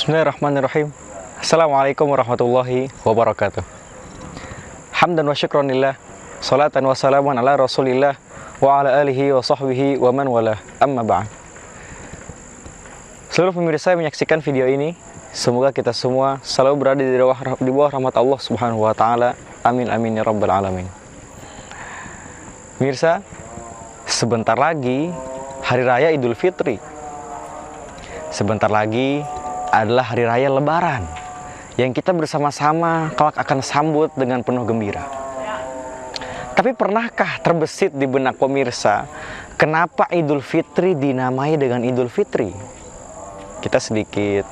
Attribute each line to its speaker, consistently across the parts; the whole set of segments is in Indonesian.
Speaker 1: Bismillahirrahmanirrahim. Assalamualaikum warahmatullahi wabarakatuh. Hamdan wa syukranillah, salatan wa salaman ala rasulillah wa ala alihi wa sahbihi wa man wala, amma ba'd. Seluruh pemirsa yang menyaksikan video ini, semoga kita semua selalu berada di bawah rahmat Allah subhanahu wa ta'ala. Amin amin ya rabbal alamin. Pemirsa, sebentar lagi Hari Raya Idul Fitri. Sebentar lagi adalah Hari Raya Lebaran yang kita bersama-sama kelak akan sambut dengan penuh gembira. Tapi pernahkah terbesit di benak pemirsa, kenapa Idul Fitri dinamai dengan Idul Fitri? Kita sedikit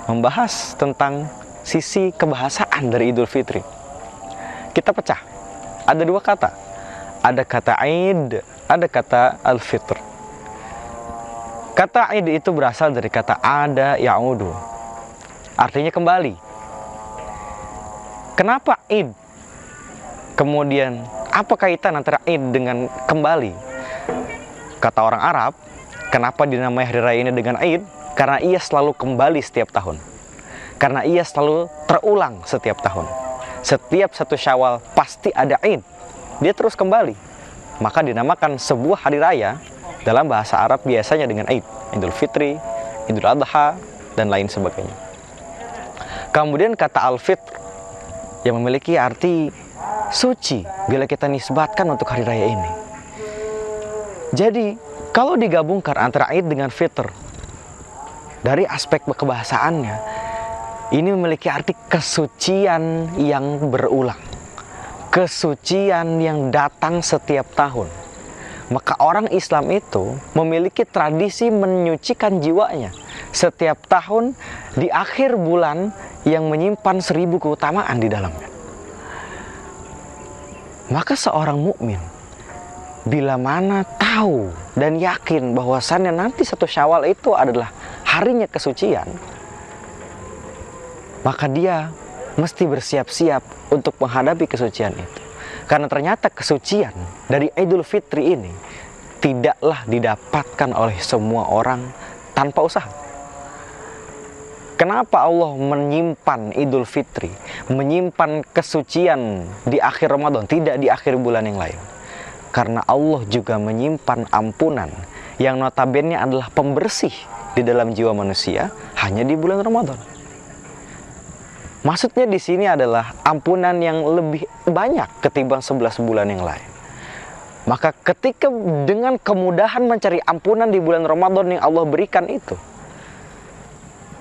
Speaker 1: membahas tentang sisi kebahasaan dari Idul Fitri. Kita pecah. Ada dua kata. Ada kata Id, ada kata Al-Fitr. Kata Id itu berasal dari kata ada ya'udu, artinya kembali. Kenapa Id? Kemudian apa kaitan antara Id dengan kembali? Kata orang Arab, kenapa dinamai hari raya ini dengan Id? Karena ia selalu kembali setiap tahun. Karena ia selalu terulang setiap tahun. Setiap satu Syawal pasti ada Id. Dia terus kembali. Maka dinamakan sebuah hari raya dalam bahasa Arab biasanya dengan Id, Idul Fitri, Idul Adha, dan lain sebagainya. Kemudian kata Al-Fitr yang memiliki arti suci bila kita nisbatkan untuk hari raya ini. Jadi, kalau digabungkan antara Id dengan Fitr, dari aspek kebahasaannya, ini memiliki arti kesucian yang berulang. Kesucian yang datang setiap tahun. Maka orang Islam itu memiliki tradisi menyucikan jiwanya setiap tahun di akhir bulan yang menyimpan 1000 keutamaan di dalamnya. Maka seorang mukmin bila mana tahu dan yakin bahwasannya nanti 1 Syawal itu adalah harinya kesucian, maka dia mesti bersiap-siap untuk menghadapi kesucian itu. Karena ternyata kesucian dari Idul Fitri ini tidaklah didapatkan oleh semua orang tanpa usaha. Kenapa Allah menyimpan Idul Fitri, menyimpan kesucian di akhir Ramadan, tidak di akhir bulan yang lain? Karena Allah juga menyimpan ampunan yang notabene adalah pembersih di dalam jiwa manusia hanya di bulan Ramadan. Maksudnya di sini adalah ampunan yang lebih banyak ketimbang 11 bulan yang lain. Maka ketika dengan kemudahan mencari ampunan di bulan Ramadan yang Allah berikan itu,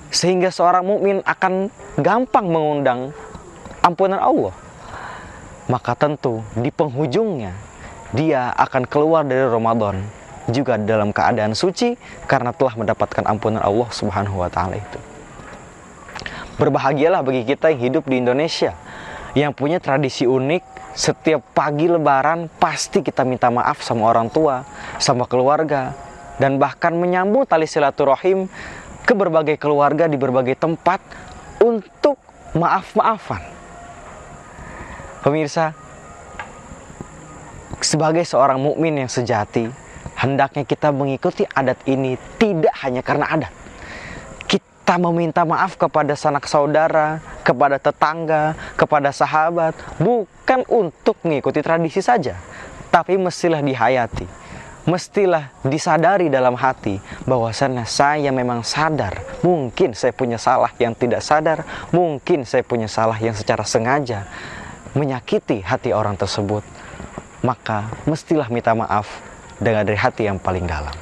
Speaker 1: sehingga seorang mukmin akan gampang mengundang ampunan Allah, maka tentu di penghujungnya dia akan keluar dari Ramadan juga dalam keadaan suci karena telah mendapatkan ampunan Allah Subhanahu wa taala itu. Berbahagialah bagi kita yang hidup di Indonesia, yang punya tradisi unik. Setiap pagi Lebaran pasti kita minta maaf sama orang tua, sama keluarga, dan bahkan menyambung tali silaturahim ke berbagai keluarga di berbagai tempat untuk maaf-maafan. Pemirsa, sebagai seorang mukmin yang sejati, hendaknya kita mengikuti adat ini tidak hanya karena adat. Kita meminta maaf kepada sanak saudara, kepada tetangga, kepada sahabat, bukan untuk mengikuti tradisi saja, tapi mestilah dihayati, mestilah disadari dalam hati bahwasannya saya memang sadar, mungkin saya punya salah yang tidak sadar, mungkin saya punya salah yang secara sengaja menyakiti hati orang tersebut, maka mestilah minta maaf dengan dari hati yang paling dalam.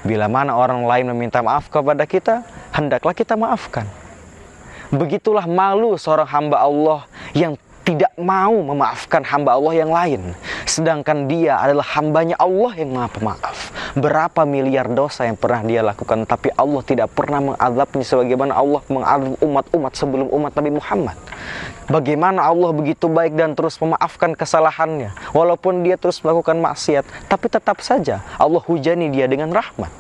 Speaker 1: Bila mana orang lain meminta maaf kepada kita, hendaklah kita maafkan. Begitulah malu seorang hamba Allah yang tidak mau memaafkan hamba Allah yang lain, sedangkan dia adalah hambanya Allah yang maha pemaaf. Berapa miliar dosa yang pernah dia lakukan, tapi Allah tidak pernah mengazabnya sebagaimana Allah mengazab umat-umat sebelum umat Nabi Muhammad. Bagaimana Allah begitu baik dan terus memaafkan kesalahannya, walaupun dia terus melakukan maksiat, tapi tetap saja Allah hujani dia dengan rahmat.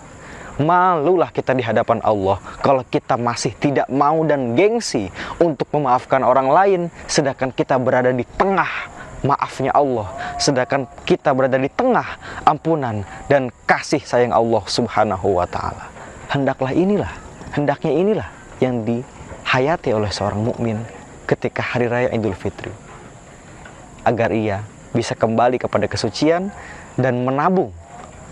Speaker 1: Malulah kita di hadapan Allah kalau kita masih tidak mau dan gengsi untuk memaafkan orang lain, sedangkan kita berada di tengah maafnya Allah, sedangkan kita berada di tengah ampunan dan kasih sayang Allah Subhanahu wa ta'ala. Hendaklah inilah hendaknya inilah yang dihayati oleh seorang mukmin ketika hari raya Idul Fitri, agar ia bisa kembali kepada kesucian dan menabung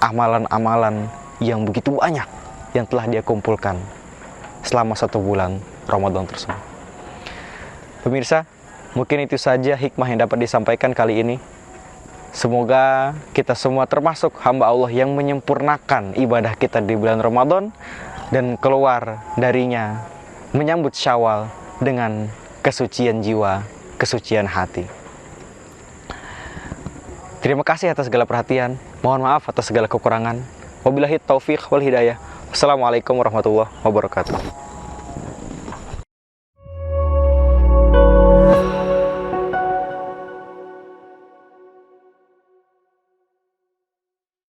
Speaker 1: amalan-amalan yang begitu banyak yang telah dia kumpulkan selama 1 bulan Ramadan tersebut. Pemirsa, mungkin itu saja hikmah yang dapat disampaikan kali ini. Semoga kita semua termasuk hamba Allah yang menyempurnakan ibadah kita di bulan Ramadan dan keluar darinya menyambut Syawal dengan kesucian jiwa, kesucian hati. Terima kasih atas segala perhatian. Mohon maaf atas segala kekurangan. Wabillahi taufiq wal hidayah. Wassalamualaikum warahmatullahi wabarakatuh.